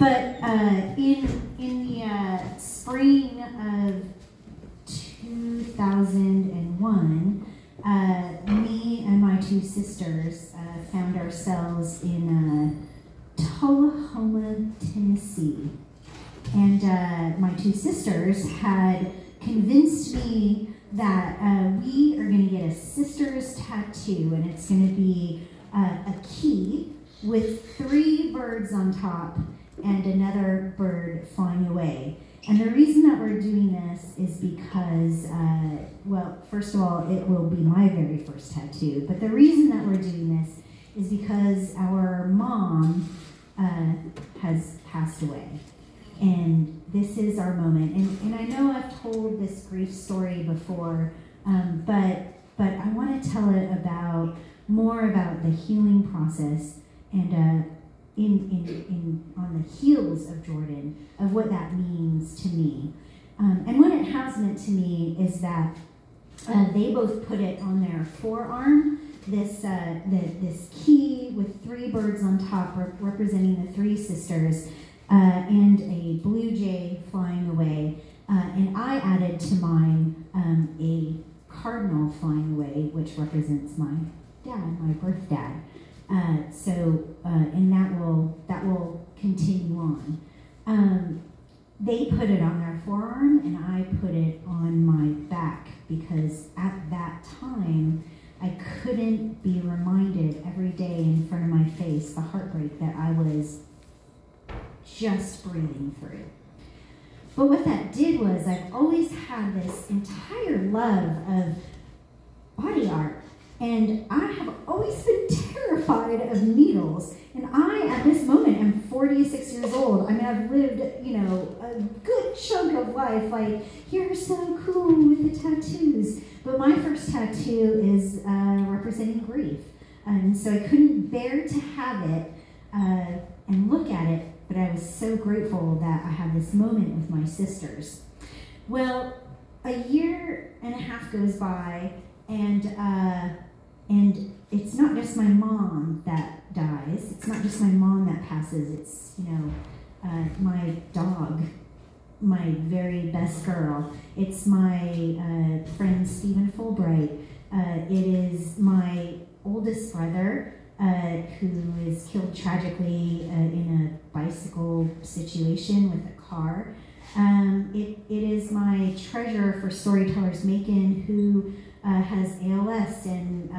But in the spring of 2001, me and my two sisters found ourselves in Tullahoma, Tennessee. And my two sisters had convinced me that we are going to get a sister's tattoo, and it's going to be a key with 3 birds on top and another bird flying away. And the reason that we're doing this is because, well, first of all, it will be my very first tattoo, but the reason that we're doing this is because our mom has passed away. And this is our moment. And I know I've told this grief story before, but I want to tell it more about the healing process and on the heels of Jordan, of what that means to me. And what it has meant to me is that they both put it on their forearm, this key with 3 birds on top representing the 3 sisters, and a blue jay flying away. And I added to mine a cardinal flying away, which represents my dad, my birth dad. And that will continue on. They put it on their forearm, and I put it on my back, because at that time, I couldn't be reminded every day in front of my face the heartbreak that I was just breathing through. But what that did was, I've always had this entire love of body art. And I have always been terrified of needles. And I, at this moment, am 46 years old. I mean, I've lived, a good chunk of life. Like, you're so cool with the tattoos. But my first tattoo is representing grief. And so I couldn't bear to have it and look at it. But I was so grateful that I had this moment with my sisters. Well, a year and a half goes by, and it's not just my mom that dies. It's not just my mom that passes. It's, my dog, my very best girl. It's my friend Stephen Fulbright. It is my oldest brother, who is killed tragically in a bicycle situation with a car. It is my treasurer for Storytellers Macon, who has ALS and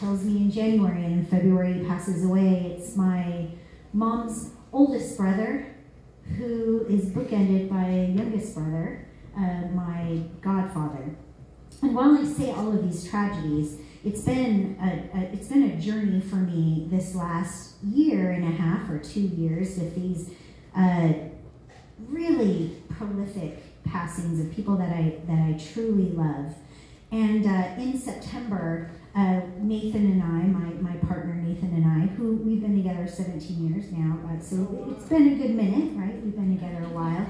tells me in January, and in February he passes away. It's my mom's oldest brother, who is bookended by a youngest brother, my godfather. And while I say all of these tragedies, it's been a journey for me this last year and a half or 2 years with these really prolific passings of people that I truly love. And in September, Nathan and I, my partner Nathan and I, who we've been together 17 years now, so it's been a good minute, right? We've been together a while.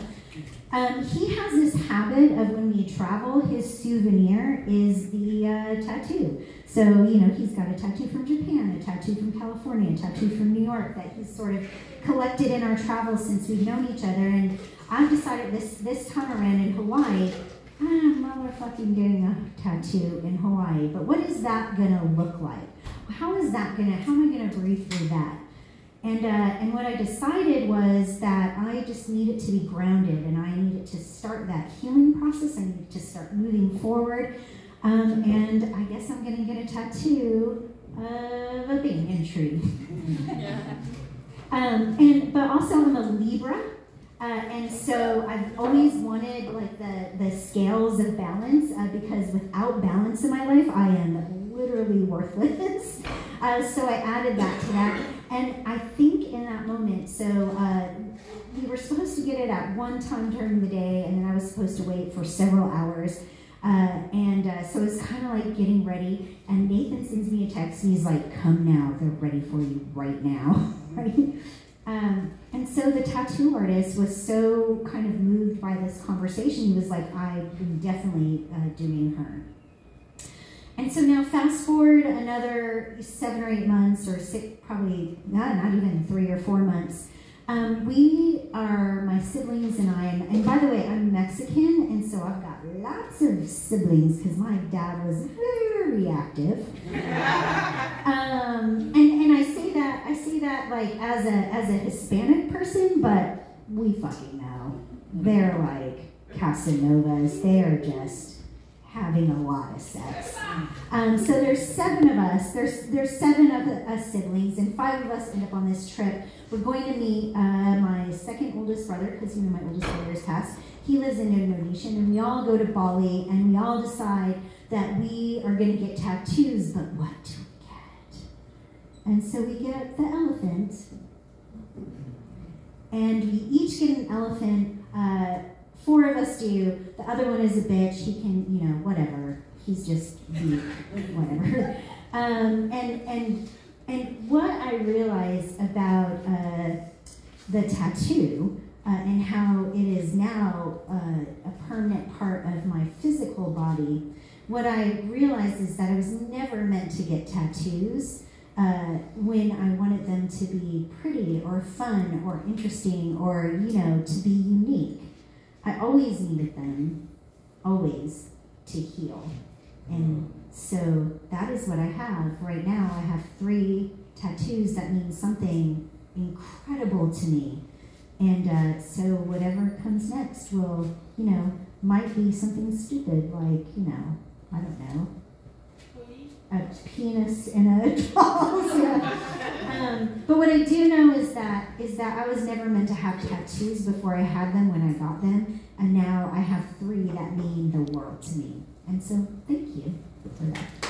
He has this habit of, when we travel, his souvenir is the tattoo. So, he's got a tattoo from Japan, a tattoo from California, a tattoo from New York that he's sort of collected in our travels since we've known each other. And I've decided this time around in Hawaii, I'm motherfucking getting a tattoo in Hawaii. But what is that gonna look like? How am I gonna breathe through that? And what I decided was that I just needed to be grounded, and I needed to start that healing process. I needed to start moving forward. And I guess I'm gonna get a tattoo of a banyan tree. But also I'm a Libra. And so I've always wanted like the scales of balance, because without balance in my life, I am literally worthless. So I added that to that. And I think in that moment, so we were supposed to get it at one time during the day, and then I was supposed to wait for several hours. So it's kind of like getting ready, and Nathan sends me a text, and he's like, "Come now, they're ready for you right now." Right? And so the tattoo artist was so kind of moved by this conversation, he was like, "I'm definitely doing her." And so now fast forward another 7 or 8 months, or 6, probably not even 3 or 4 months, We are, my siblings and I, and by the way, I'm Mexican, and so I've got lots of siblings because my dad was very active. And I say that like as a Hispanic person, but we fucking know. They're like Casanovas. They are just having a lot of sex. So there's 7 of us. There's 7 of us siblings, and 5 of us end up on this trip. We're going to meet my second oldest brother, because you know my oldest brother is passed. He lives in Indonesia, and we all go to Bali, and we all decide that we are going to get tattoos, but what do we get? And so we get the elephant, and we each get an elephant. 4 of us do. The other one is a bitch. He can, you know, whatever. He's just weak, whatever. And what I realize about the tattoo and how it is now a permanent part of my physical body, what I realized is that I was never meant to get tattoos when I wanted them to be pretty or fun or interesting or, you know, to be unique. I always needed them, always, to heal. And so that is what I have right now. I have 3 tattoos that mean something incredible to me. And so whatever comes next will, you know, might be something stupid like, you know, I don't know, a penis and a balls. But what I do know is that I was never meant to have tattoos before I had them when I got them, and now I have 3 that mean the world to me. And so thank you for that.